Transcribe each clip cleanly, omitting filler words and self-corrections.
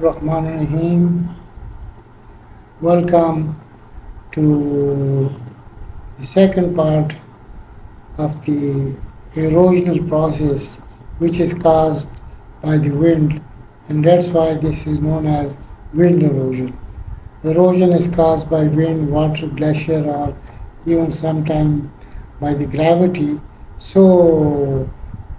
Bismillahirrahmanirrahim. Welcome to the second part of the erosional process which is caused by the wind, and that's why this is known as wind erosion. Erosion is caused by wind, water, glacier, or even sometimes by the gravity. So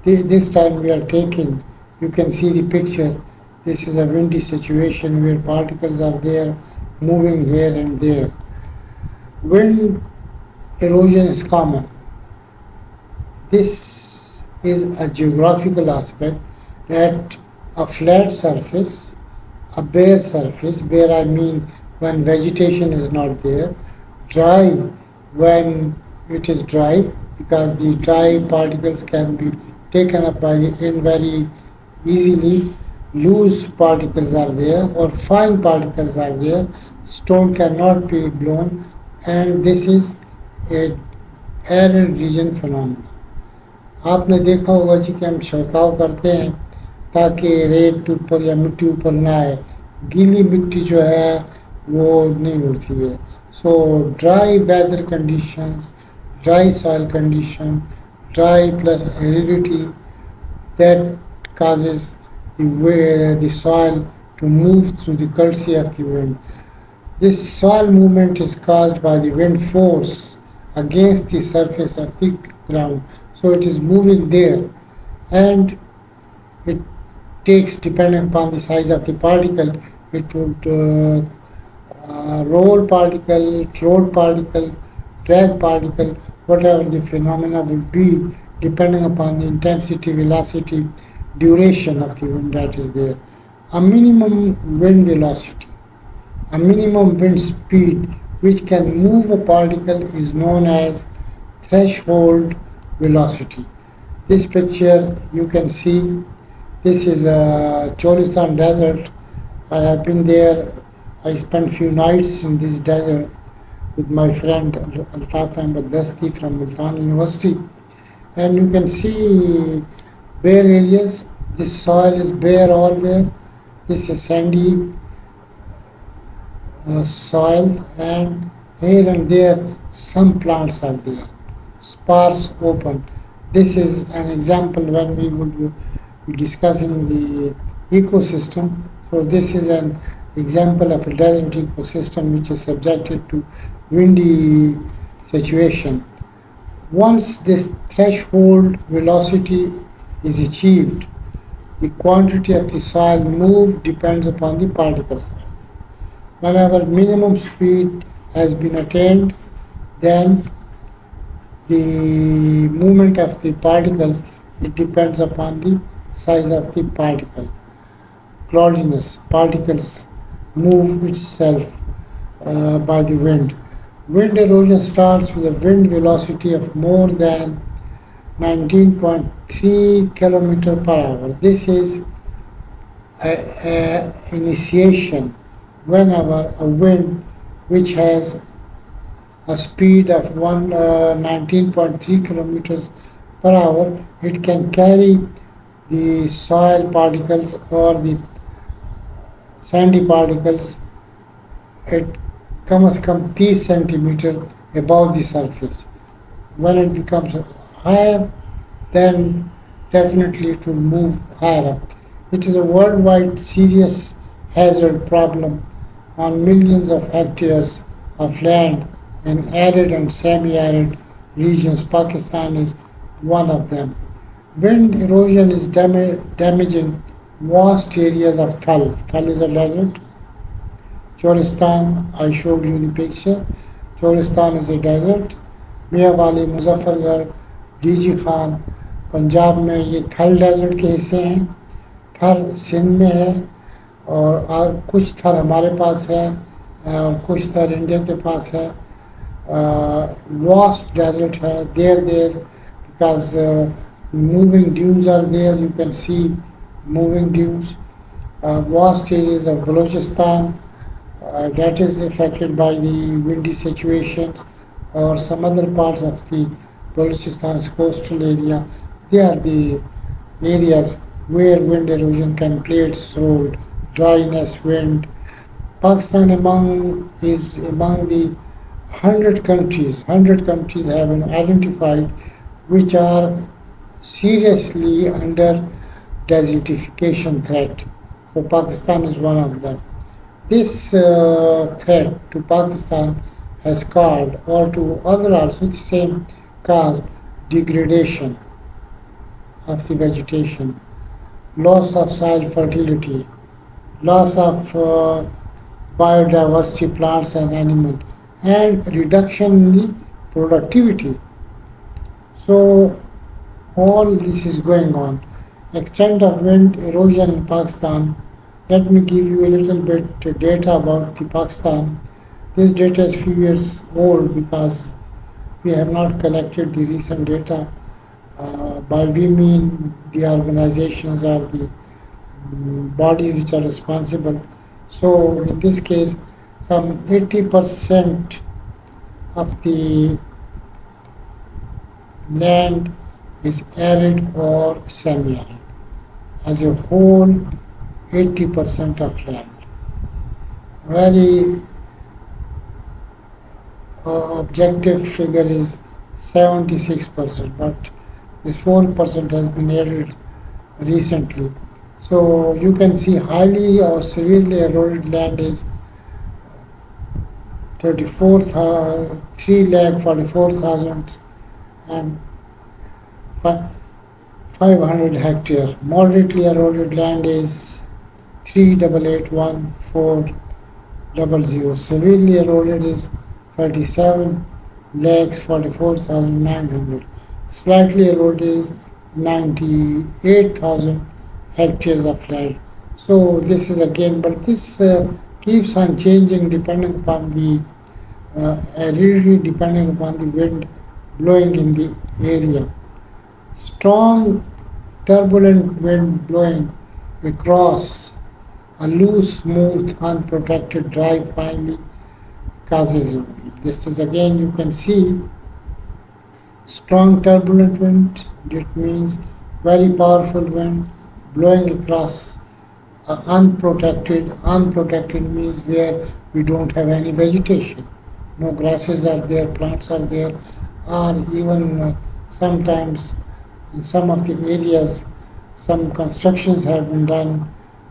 this time we are taking, you can see the picture. This is a windy situation where particles are there moving here and there. Wind erosion is common. This is a geographical aspect that a flat surface, a bare surface, bare I mean when vegetation is not there, dry when it is dry, because the dry particles can be taken up by the air very easily. Loose particles are there or fine particles are there. Stone cannot be blown, and this is a arid region phenomenon. आपने देखा होगा जी कि हम छिड़काव करते हैं ताकि रेत ऊपर या मिट्टी ऊपर ना आए, गीली मिट्टी जो है वो नहीं उड़ती है. So dry weather conditions, dry soil condition, dry plus aridity, that causes the soil to move through the courtesy of the wind. This soil movement is caused by the wind force against the surface of the ground. So it is moving there, and it takes, depending upon the size of the particle, it would roll particle, float particle, drag particle, whatever the phenomena would be, depending upon the intensity, velocity, duration of the wind that is there. A minimum wind velocity, a minimum wind speed which can move a particle is known as threshold velocity. This picture you can see, this is a Cholistan desert. I have been there. I spent few nights in this desert with my friend Altaf Ahmed Dasti from Multan University, and you can see bare areas. This soil is bare all there. This is sandy soil, and here and there some plants are there, sparse open. This is an example when we would be discussing the ecosystem. So this is an example of a desert ecosystem which is subjected to windy situation. Once this threshold velocity is achieved, the quantity of the soil moved depends upon the particle size. Whenever minimum speed has been attained, then the movement of the particles, it depends upon the size of the particle. Cloudiness, particles move itself by the wind. Wind erosion starts with a wind velocity of more than 19.3 km per hour. This is a initiation whenever a wind which has a speed of 19.3 kilometers per hour, it can carry the soil particles or the sandy particles at कम से कम 30 centimeter above the surface. When it becomes higher, then definitely it will move higher up. It is a worldwide serious hazard problem on millions of hectares of land in arid and semi-arid regions. Pakistan is one of them. Wind erosion is damaging vast areas of Thal. Thal is a desert. Cholistan, I showed you the picture. Cholistan is a desert. Mianwali, Muzaffargarh, DG Khan, Punjab में ये थल desert के हिस्से हैं. थर सिंध में है, और कुछ थर हमारे पास है, और कुछ थर इंडिया के पास है. Vast desert है, there because moving dunes are there. You can see moving dunes. Vast areas of Balochistan that is affected by the windy situations, or some other parts of the Balochistan's coastal area. They are the areas where wind erosion can play its role dryness, wind. Pakistan is among the 100 countries have been identified which are seriously under desertification threat. So Pakistan is one of them. This threat to Pakistan has caused, or to other also the same, caused degradation of the vegetation, loss of soil fertility, loss of biodiversity, plants and animals, and reduction in the productivity. So all this is going on. Extent of wind erosion in Pakistan. Let me give you a little bit data about the Pakistan. This data is few years old because we have not collected the recent data. By we mean the organizations or the bodies which are responsible. So in this case, some 80% of the land is arid or semi-arid. As a whole, 80% of land. Very objective figure is 76%, but this 4% has been added recently. So you can see highly or severely eroded land is 3,44,000 and 500 hectare. Moderately eroded land is 3,881,400. Severely eroded is 37 lakhs 44,900. Slightly eroded is 98,000 hectares of land. So this is again, but this keeps on changing depending upon the aridity, depending upon the wind blowing in the area. Strong turbulent wind blowing across a loose, smooth, unprotected drive finally causes it. This is again, you can see strong turbulent wind. It means very powerful wind blowing across unprotected. Unprotected means where we don't have any vegetation. No grasses are there, plants are there, or even sometimes in some of the areas some constructions have been done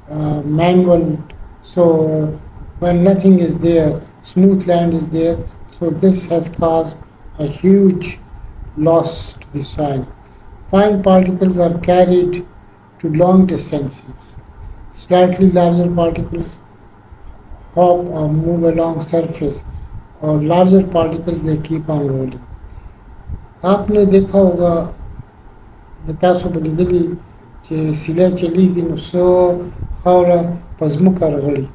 manual. So when nothing is there, smooth land is there. So this has caused a huge loss to the soil. Fine particles are carried to long distances. Slightly larger particles hop or move along surface, और larger particles they keep on rolling. आपने देखा होगा तासो په لیدلي چې سیلۍ چلیږي نو څو خاوره په ځمکه رغړي،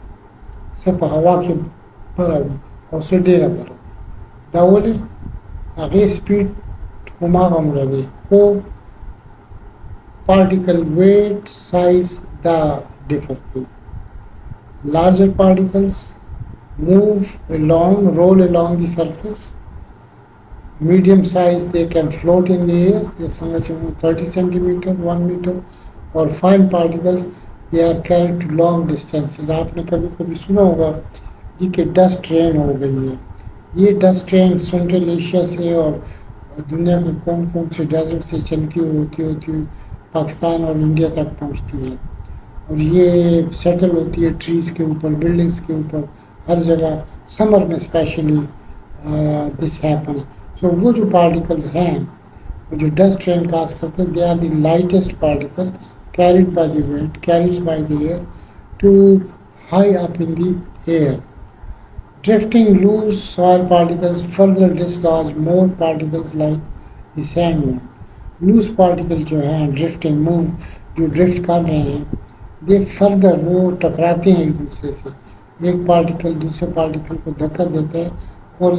څه په هوا کې بره وي او څه ډېره بره وي. دا ولې؟ هغې سپیډ هماغومره دی خو particle weight size دا differ کوي. Larger particles move along, roll along the surface. Medium size, they can float in the air, they are 30 centimeter, 1 meter, or fine particles, they are carried to long distances. आपने कभी कभी सुना होगा ये कि dust train हो गई है. ये डस्ट ट्रेन सेंट्रल एशिया से और दुनिया के कौन कौन से डेजर्ट से चलती होती पाकिस्तान और इंडिया तक पहुंचती है, और ये सेटल होती है ट्रीज के ऊपर, बिल्डिंग्स के ऊपर, हर जगह. समर में स्पेशली दिस हैपन्स. So वो जो particles हैं, वो जो dust train cause करते हैं, they are the lightest particle carried by the wind, carried by the air to high up in the air. Drifting loose soil particles further dislodge more particles like the sandworm. Loose particles जो हैं drifting move, जो drift कर रहे हैं, they further वो टकराते हैं एक दूसरे से. एक particle दूसरे particle को धक्का देता है और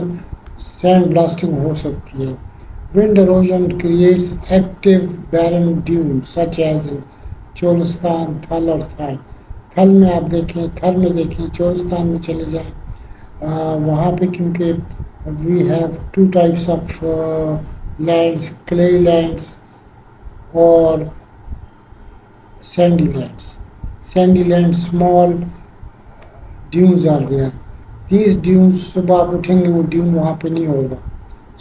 sand blasting हो सकती है. Wind erosion creates active barren dunes such as in Cholistan, Thal और Thar. थल में आप देखें, थल में देखें, चोलिस्तान में चले जाएं, वहाँ पे क्योंकि we have two types of lands, clay lands or sandy lands. sandy land, small dunes are there. These dunes, صبح آپ اٹھیں گے وہ ڈیون وہاں پہ نہیں ہوگا.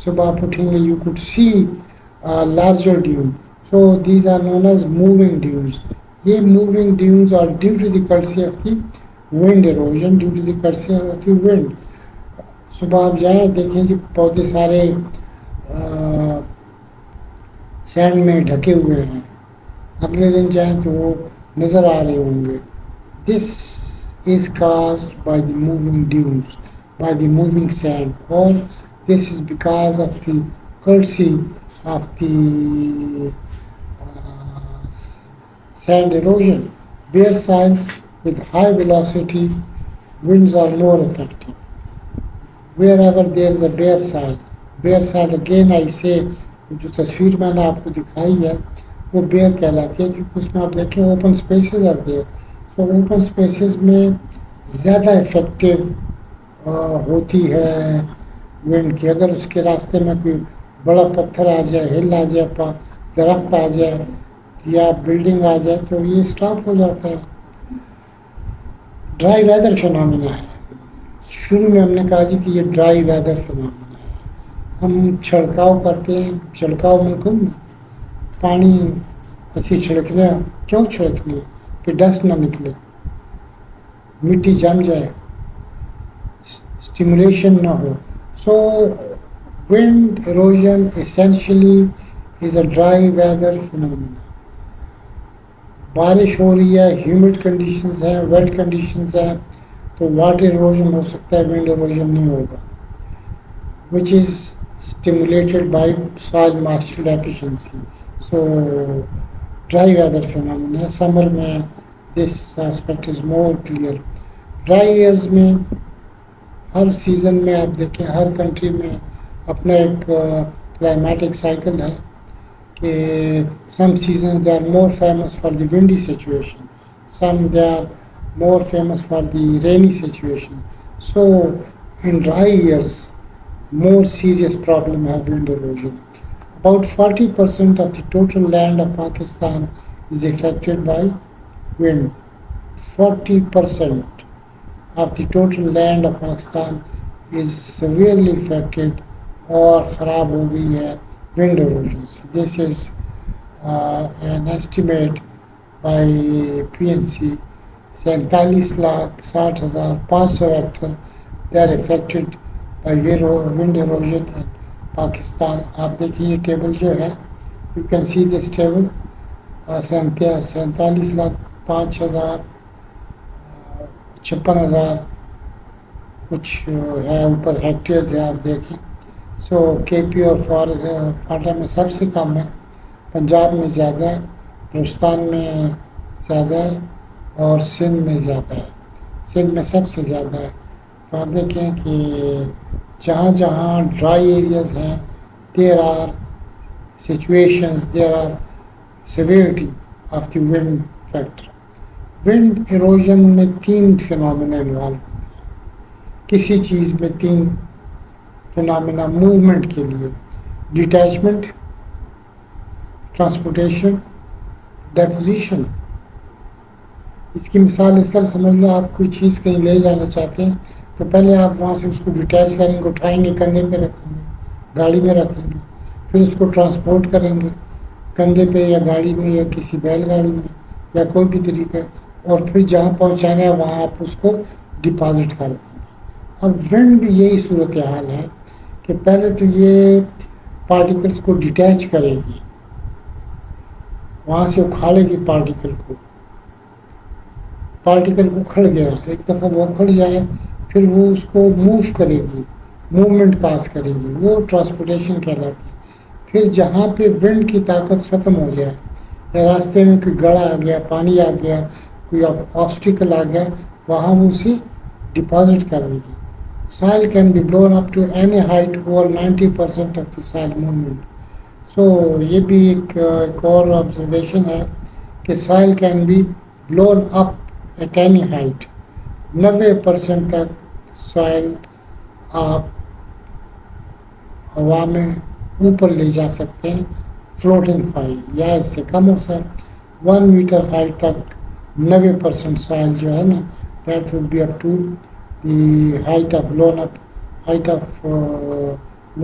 صبح آپ اٹھیں گے you could see larger dune. So these are known as moving dunes. یہ moving dunes are due to the courtesy of the wind erosion, due to the courtesy of the wind. صبح آپ جائیں دیکھیں جی پودے سارے سینڈ میں ڈھکے ہوئے ہیں. اگلے دن جائیں تو وہ نظر آ رہے ہوں گے. دس is caused by the moving dunes, by the moving sand. All this is because of the courtesy of the sand erosion. Bare soils with high velocity winds are more effective. Wherever there is a bare soil again I say, جو تصویر میں نے آپ کو دکھائی ہے وہ beer کہلاتی ہے کیونکہ اس میں آپ دیکھیں اوپن اسپیسز آر دیئر. تو اوپن اسپیسز میں زیادہ افیکٹو ہوتی ہے ونڈ کی. اگر اس کے راستے میں کوئی بڑا پتھر آ جائے, ہل آ جائے, درخت آ جائے یا بلڈنگ آ جائے تو یہ اسٹاپ ہو جاتا ہے. ڈرائی ویدر فینومینا ہے. شروع میں ہم نے کہا جی کہ یہ ڈرائی ویدر فینومینا ہے. ہم چھڑکاؤ کرتے ہیں, چھڑکاؤ میں کم پانی ایسی چھڑکنے, کیوں چھڑکنے کہ ڈسٹ نہ نکلے, مٹی جم جائے, اسٹیمولیشن نہ ہو. So wind erosion essentially is a dry weather phenomena. بارش ہو رہی ہے, ہیومڈ کنڈیشنز ہیں, ویٹ کنڈیشنز ہیں, تو واٹر ایروژن ہو سکتا ہے, ونڈ ایروژن نہیں ہوگا, which is stimulated by soil moisture deficiency. So dry weather phenomena. Summer میں this aspect is more clear. Dry years میں ہر سیزن میں آپ دیکھیں ہر کنٹری میں اپنا ایک climatic cycle ہے کہ some seasons they are more famous for the windy situation, some they are more famous for the rainy situation. So in dry years more serious problem have wind erosion. About 40% of the total land of Pakistan is affected by wind. 40% of the total land of Pakistan is severely affected or خراب ہو گئی ہے wind erosions. This is an estimate by PNC. 47,60,500 hectare they are affected by wind erosion in Pakistan. آپ دیکھیں یہ table جو ہے you can see this table. 47,05,000 56,000 کچھ ہے اوپر ہیکٹیئرز ہے آپ دیکھیں. سو کے پی اور فاٹا میں سب سے کم ہے, پنجاب میں زیادہ ہے, بلوچستان میں زیادہ ہے اور سندھ میں زیادہ ہے. سندھ میں سب سے زیادہ ہے. تو آپ دیکھیں کہ جہاں جہاں ڈرائی ایریاز ہیں there are situations, there are severity of the wind factor. Wind erosion میں 3 فینومینا انوالو ہیں. کسی چیز میں 3 فینومینا موومنٹ کے لیے: ڈیٹیچمنٹ, ٹرانسپورٹیشن, ڈیپوزیشن. اس کی مثال اس طرح سمجھ لیں, آپ کوئی چیز کہیں لے جانا چاہتے ہیں تو پہلے آپ وہاں سے اس کو ڈیٹیچ کریں گے, اٹھائیں گے, کندھے پہ رکھیں گے, گاڑی میں رکھیں گے, پھر اس کو ٹرانسپورٹ کریں گے کندھے پہ یا گاڑی میں یا کسی بیل گاڑی میں یا کوئی بھی طریقہ, اور پھر جہاں پہنچانا ہے وہاں آپ اس کو ڈپازٹ کر دیں گے. اور ونڈ بھی یہی صورتحال ہے کہ پہلے تو یہ پارٹیکلس کو ڈیٹیچ کرے گی, وہاں سے اکھاڑے گی پارٹیکل اکھڑ گیا, ایک دفعہ وہ اکھڑ جائے پھر وہ اس کو موو کرے گی, موومنٹ پاس کرے گی, وہ ٹرانسپورٹیشن کہلاتی ہے. پھر جہاں پہ ونڈ کی طاقت ختم ہو جائے یا راستے میں کوئی گڑھ آ گیا, پانی آ گیا, کوئی آبسٹیکل آ گیا, وہاں وہ اسے ڈپازٹ کرے گی. Soil can be blown up to any height over 90% of the soil movement. So یہ بھی ایک اور آبزرویشن ہے کہ soil can be blown up at any height. 90% تک سوائل آپ ہوا میں اوپر لے جا سکتے ہیں فلوٹنگ فائل, یا اس سے کم ہو سکتا 1 میٹر ہائٹ تک 90% soil جو ہے نا that would be up to the height of blown up height of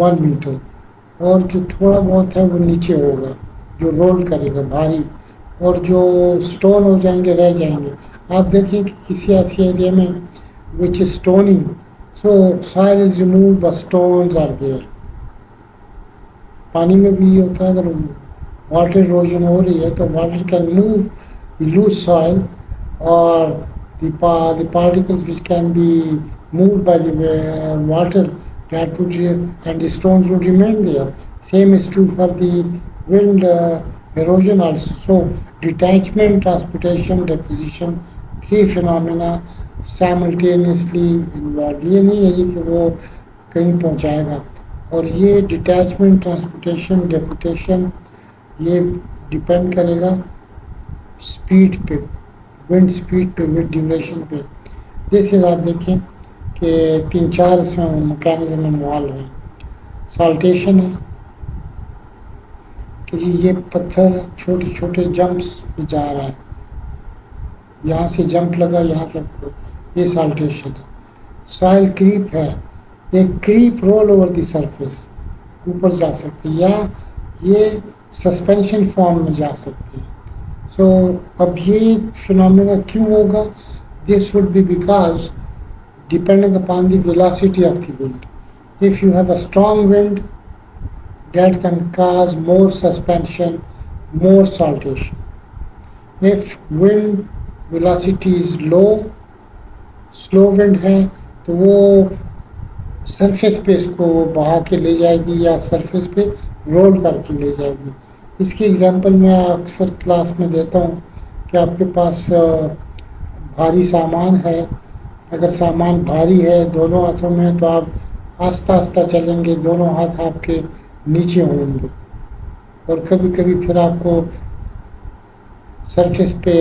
1 meter. اور جو تھوڑا بہت ہے وہ نیچے ہوگا جو رول کرے گا بھاری، اور جو سٹون ہو جائیں گے رہ جائیں گے. آپ دیکھیں کہ کسی ایسی ایریا میں which is stony, so soil is removed but stones are there. پانی میں بھی یہ ہوتا ہے، اگر واٹر اروژن ہو رہی ہے تو water can move loose soil اور the particles which can be moved by the water that would and the stones would remain there. Same is true for the wind erosion also. So detachment, transportation, deposition, three phenomena simultaneously involved. یہ نہیں ہے کہ وہ کہیں پہنچائے گا، اور یہ detachment, transportation, deputation یہ ڈپینڈ کرے گا اسپیڈ پہ، ونڈ اسپیڈ پہ، ونڈ ڈیوریشن پہ. جیسے آپ دیکھیں کہ 3-4 اس میں میکینزم انوالو ہیں. سالٹیشن ہے کہ جی یہ پتھر چھوٹے چھوٹے جمپس پہ جا رہا ہے، یہاں سے جمپ لگا یہاں تک، یہ سالٹیشن ہے. سوائل کریپ ہے، ایک crepe role over the surface, اوپر جا سکتی ہے، یا یہ سسپینشن فارم میں جا سکتی ہے. سو اب یہ فنومینا کیوں ہوگا؟ This would be because depending upon the velocity of the wind. If you have a strong wind, that can cause more suspension, more saltation. If wind velocity is low, slow wind ہے تو وہ surface پہ اس کو بہا کے لے جائے گی یا سرفیس پہ رول کر کے لے جائے گی. اس کی ایگزامپل میں اکثر کلاس میں دیتا ہوں کہ آپ کے پاس بھاری سامان ہے، اگر سامان بھاری ہے دونوں ہاتھوں میں تو آپ آہستہ آہستہ چلیں گے، دونوں ہاتھ آپ کے نیچے ہوں گے، اور کبھی کبھی پھر آپ کو سرفیس پہ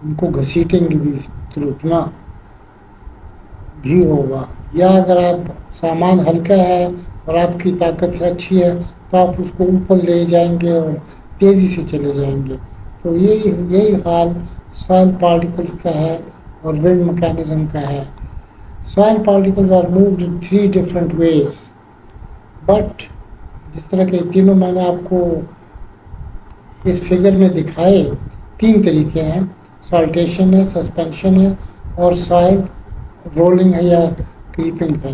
ان کو گھسیٹیں گے بھی، رکنا بھی ہوگا. یا اگر آپ سامان ہلکا ہے اور آپ کی طاقت اچھی ہے تو آپ اس کو اوپر لے جائیں گے اور تیزی سے چلے جائیں گے. تو یہی حال سوائل پارٹیکلس کا ہے اور ونڈ میکینزم کا ہے. Soil particles are moved in 3 different ways, but جس طرح کہ تینوں میں نے آپ کو اس فگر میں دکھائے 3 طریقے ہیں، سالٹیشن ہے، سسپینشن ہے، اور سوائل رولنگ ہے یا کریپنگ ہے.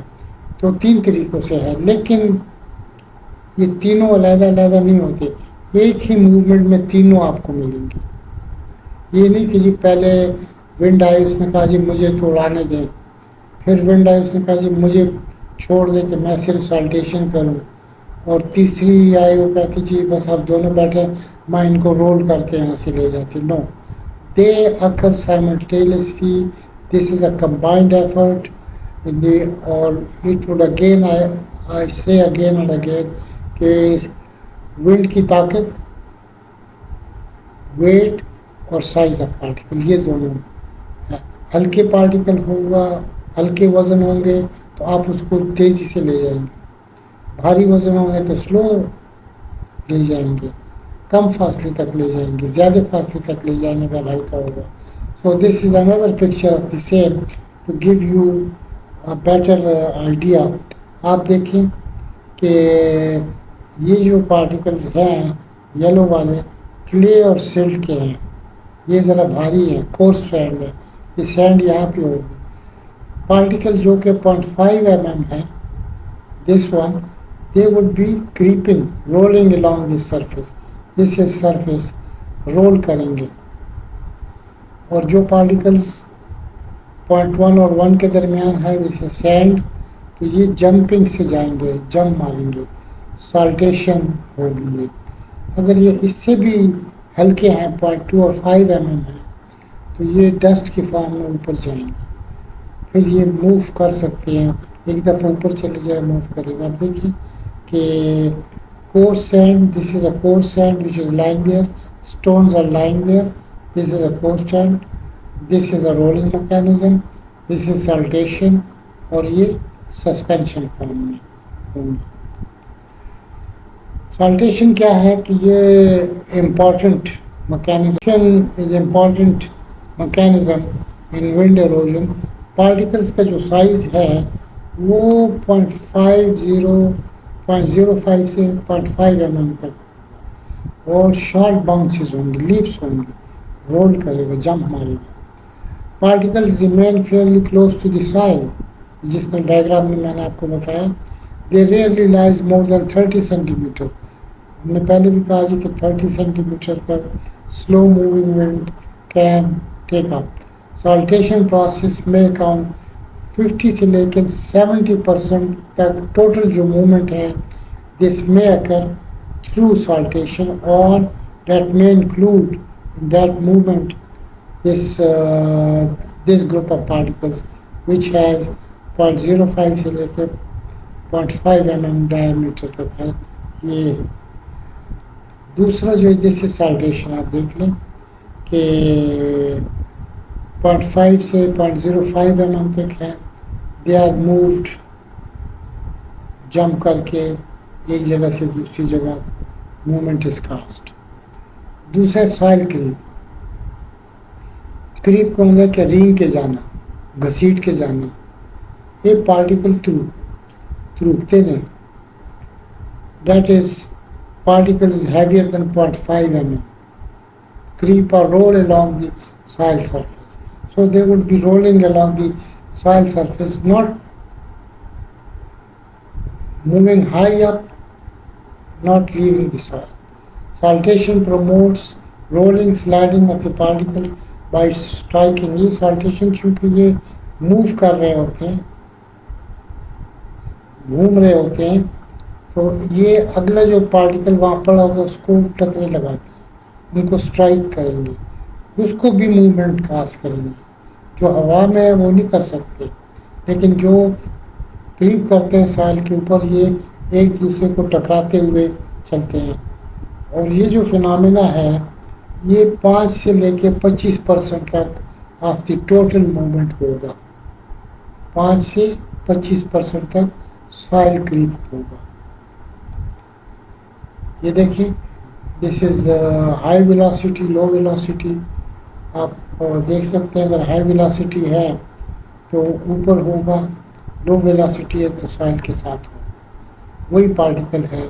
تو 3 طریقوں سے ہے، لیکن یہ تینوں علیحدہ علیحدہ نہیں ہوتے، ایک ہی موومنٹ میں تینوں آپ کو ملیں گے. یہ نہیں کہ جی پہلے ونڈ آئی اس نے کہا جی مجھے تو اڑانے دیں، پھر ونڈ آئی اس نے کہا جی مجھے چھوڑ دیں کہ میں صرف سالٹیشن کروں، اور تیسری آئی وہ کہتی جی بس آپ دونوں بیٹھے میں ان کو رول کر کے یہاں سے لے جاتی. No, they occur simultaneously. This is a combined effort اور it would again I say again and again کہ ونڈ کی طاقت، ویٹ اور سائز آف پارٹیکل یہ دونوں ہیں. ہلکے پارٹیکل ہوگا، ہلکے وزن ہوں گے تو آپ اس کو تیزی سے لے جائیں گے، بھاری وزن ہوں گے تو سلو لے جائیں گے، کم فاصلے تک لے جائیں گے، زیادہ فاصلے تک لے جائیں گے اگر ہلکا ہوگا. So this is another picture of the same to give you a better idea. آپ دیکھیں کہ یہ جو پارٹیکلز ہیں یلو والے کلے اور سلٹ کے ہیں، یہ ذرا بھاری ہیں، کورس سینڈ ہے، یہ سینڈ یہاں پہ ہوگی. پارٹیکل جو کہ 0.5 mm ہے، this one they would be creeping, rolling along this surface. This is surface roll کریں گے. اور جو پارٹیکلز 0.1 اور 1 کے درمیان ہے جیسے سینڈ، تو یہ جمپنگ سے جائیں گے، جمپ ماریں گے، سالٹیشن ہوگی. یہ اگر یہ اس سے بھی ہلکے ہیں 0.2 اور 5 mm ہیں تو یہ ڈسٹ کی فارم میں اوپر جائیں گے، پھر یہ موو کر سکتے ہیں، ایک دفعہ اوپر چلے جائے موو کرے گا. آپ دیکھیں کہ coarse sand, this is a coarse sand which is lying there, stones are lying there, this is a coarse sand, this is a rolling mechanism, this is saltation, اور یہ سسپینشن فارم میں ہوں گی. سالٹیشن کیا ہے کہ یہ important mechanism is important mechanism in wind erosion. Particles کا جو سائز ہے وہ 0.5 سے 0.5 mm تک اور شارٹ باؤنسز ہوں گے لیپس ہوں گے رول کرے گا جمپ مارے گا. Particles remain fairly close to the soil جس طرح ڈائیگرام میں نے آپ کو بتایا. They rarely lies more than 30 centimeter. ہم نے پہلے بھی کہا جی کہ 30 سینٹی تک slow moving wind can take up. Saltation process میں اکاؤنٹ 50 سے لے کے 70% تک ٹوٹل جو موومنٹ ہے this may occur through saltation or that may include that movement this group of particles which has 0.05 سے لے کے 0.5 mm diameter تک ہے. یہ دوسرا جو ہے دس از سالٹیشن آپ دیکھ لیں کہ 0.5 سے 0.05 mm تک ہے. دے آر مووڈ جمپ کر کے ایک جگہ سے دوسری جگہ موومنٹ از کاسٹ. دوسرا سوائل کریپ. کریپ کو مطلب کہ رینگ کے جانا گھسیٹ کے جانا. یہ پارٹیکل تھروکتے نہیں. That is particles is heavier than 0.5 mm. Creep or roll along the soil surface. So they would be rolling along the soil surface, not moving high up, not leaving the soil. Saltation promotes rolling, sliding of the particles by striking. یہ saltation چونکہ یہ move کر رہے ہوتے ہیں گھوم رہے ہوتے ہیں تو یہ اگلا جو پارٹیکل وہاں پڑا ہوگا اس کو ٹکرے لگاتے ہیں ان کو اسٹرائک کریں گے اس کو بھی موومنٹ کاز کریں گے. جو ہوا میں ہے وہ نہیں کر سکتے لیکن جو کریپ کرتے ہیں سائل کے اوپر یہ ایک دوسرے کو ٹکراتے ہوئے چلتے ہیں. اور یہ جو فنامنا ہے یہ 5 سے لے کے 25% تک آف دی ٹوٹل موومنٹ ہوگا. 5 سے 25% تک سوائل کریپ ہوگا. یہ دیکھیں this is high velocity low velocity. آپ دیکھ سکتے ہیں اگر ہائی ویلاسٹی ہے تو اوپر ہوگا لو ویلاسٹی ہے تو سوائل کے ساتھ ہوگا. وہی پارٹیکل ہے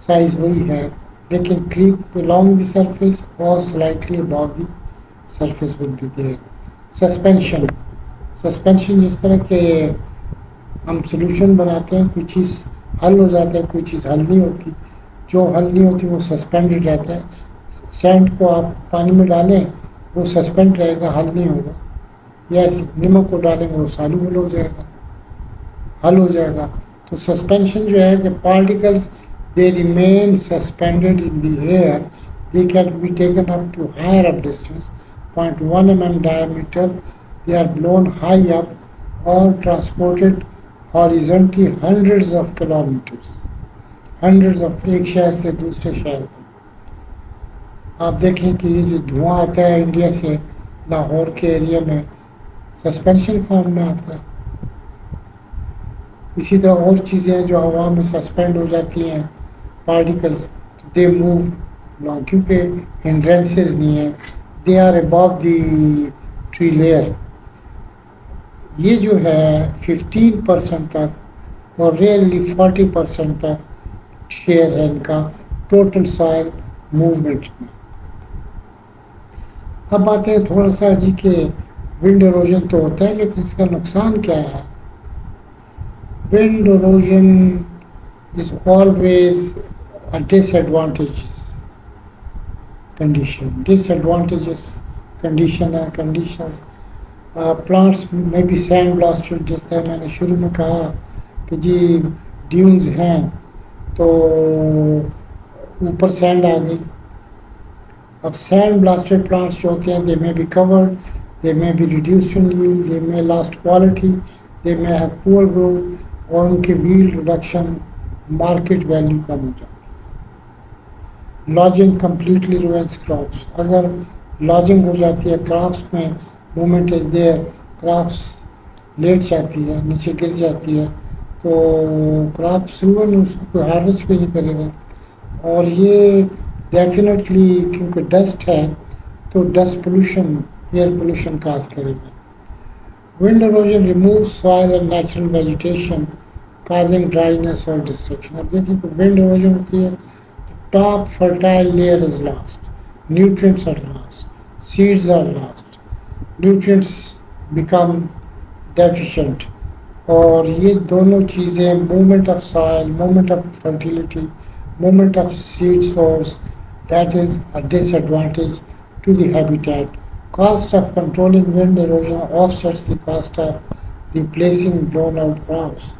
سائز وہی ہے لیکن کریپ along the surface اور slightly above the surface will be there. Suspension جس طرح کہ ہم سلوشن بناتے ہیں کوئی چیز حل ہو جاتا ہے کوئی چیز حل نہیں ہوتی. جو حل نہیں ہوتی وہ سسپینڈڈ رہتا ہے. سینڈ کو آپ پانی میں ڈالیں وہ سسپینڈ رہے گا حل نہیں ہوگا. یا نمک کو ڈالیں گے وہ سالوبل ہو جائے گا حل ہو جائے گا. تو سسپینشن جو ہے کہ particles they remain suspended in the air. They can be taken up to higher up distance 0.1 mm diameter. They are blown high up or transported horizontally hundreds of kilometers. ایک شہر سے دوسرے شہر تک. آپ دیکھیں کہ یہ جو دھواں آتا ہے انڈیا سے لاہور کے ایریا میں سسپینشن فارم میں آتا ہے. اسی طرح اور چیزیں ہیں جو ہوا میں سسپینڈ ہو جاتی ہیں پارٹیکلس دے موو لانگ کیونکہ ہنڈرنسز نہیں ہیں. They are above the tree layer. یہ جو ہے 15% تک اور ریئرلی 40% تک شیئر ہے ان کا ٹوٹل سوائل موومنٹ میں. اب آتے ہیں تھوڑا سا جی کہ ونڈ اروژن تو ہوتا ہے لیکن اس کا نقصان کیا ہے. Wind erosion is always a disadvantageous condition. Disadvantageous conditions. Plants may be sand blasted. جس طرح میں نے شروع میں کہا کہ جی ڈیونز ہیں تو اوپر سینڈ آ گئی. اب سینڈ بلاسٹڈ پلانٹس جو ہوتے ہیں they may be covered, they may be reduced in yield, they may lost quality, they may have poor growth اور ان کی yield reduction مارکیٹ ویلیو کم ہو جاتی ہے. Lodging completely ruins crops. اگر لاجنگ ہو جاتی ہے کراپس میں مومنٹ از دیئر کراپس لیٹ جاتی ہے نیچے گر جاتی ہے تو کراپس روین اس کو کوئی ہارویسٹ بھی نہیں کرے گا. اور یہ ڈیفینیٹلی کیونکہ ڈسٹ ہے تو dust pollution air pollution cause کرے گا. Wind erosion remove soil and natural vegetation causing dryness اور ڈسٹرکشن. اب دیکھیے کہ ونڈ اروژن ہوتی ہے top fertile layer is lost, nutrients are lost, seeds are lost, nutrients become deficient. اور یہ دونوں چیزیں movement of soil, movement of fertility, movement of seed source, that is a disadvantage to the habitat. Cost of controlling wind erosion offsets the cost of replacing blown out crops.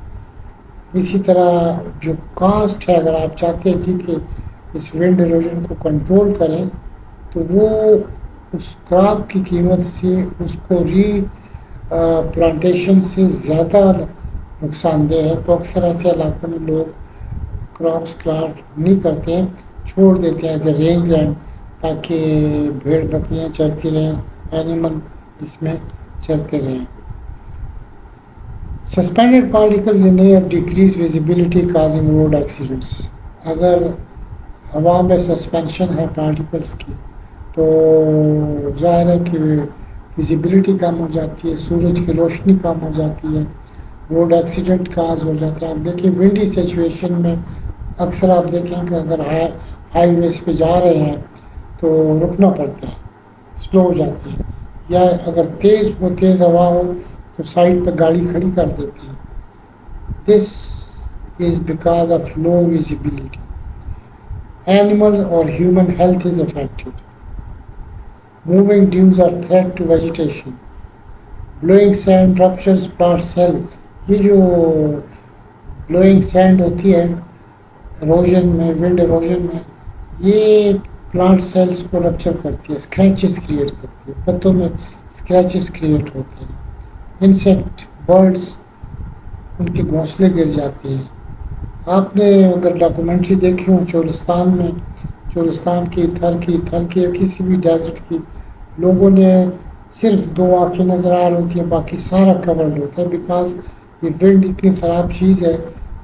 اسی طرح جو cost ہے, اگر آپ چاہتے ہیں جی کہ اس ونڈ اروژن کو کنٹرول کریں تو وہ اس کراپ کی قیمت سے اس کو پلانٹیشن سے زیادہ نقصان دہ ہے. تو اکثر ایسے علاقوں میں لوگ کراپس پلانٹ نہیں کرتے ہیں, چھوڑ دیتے ہیں ایز اے رینج لینڈ تاکہ بھیڑ بکریاں چرتی رہیں, اینیمل اس میں چرتے رہیں. Suspended particles in air decrease visibility causing road accidents. اگر ہوا میں سسپینشن ہے پارٹیکلس کی تو ظاہر ہے کہ ویزیبلٹی کم ہو جاتی ہے, سورج کی روشنی کم ہو جاتی ہے, روڈ ایکسیڈنٹ کاز ہو جاتا ہے. آپ دیکھیں ونڈی سچویشن میں اکثر آپ دیکھیں کہ اگر ہائی ویز پہ جا رہے ہیں تو رکنا پڑتا ہے, سلو ہو جاتے ہیں, یا اگر تیز ہوا ہو تو سائڈ پہ گاڑی کھڑی کر دیتی ہے. This is because of low visibility. Animal or human health is affected. Moving dunes are threat to vegetation. Blowing sand ruptures plant cell. یہ جو blowing sand ہوتی ہے erosion میں, wind erosion میں, یہ پلانٹ سیلس کو رپچر کرتی ہے, اسکریچز کریٹ کرتی ہے, پتوں میں اسکریچز کریٹ ہوتے ہیں. انسیکٹ, برڈس, ان کے گھونسلے گر جاتے ہیں. آپ نے اگر ڈاکومنٹری دیکھی ہوں چولستان میں, چولستان کی تھر کی یا کسی بھی ڈیزرٹ کی, لوگوں نے صرف 2 آنکھیں نظر آ رہی ہوتی ہیں, باقی سارا کورڈ ہوتا ہے. بیکاز یہ ونڈ اتنی خراب چیز ہے,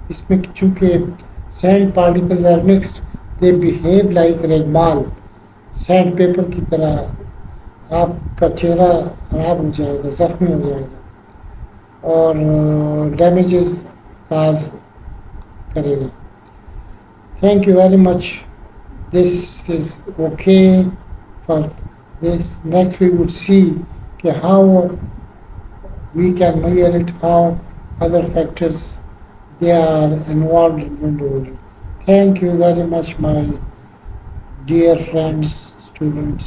اس میں چونکہ sand particles are mixed, they behave like ریگمال, سینڈ پیپر کی طرح. آپ کا چہرہ خراب ہو جائے گا, زخمی ہو جائے گا اور ڈیمیجز کاز کرے گا. Thank you very much. This is okay for this. Next we would see کہ how we can measure it, how other factors they are involved in wind erosion. Thank you very much, my dear friends, students.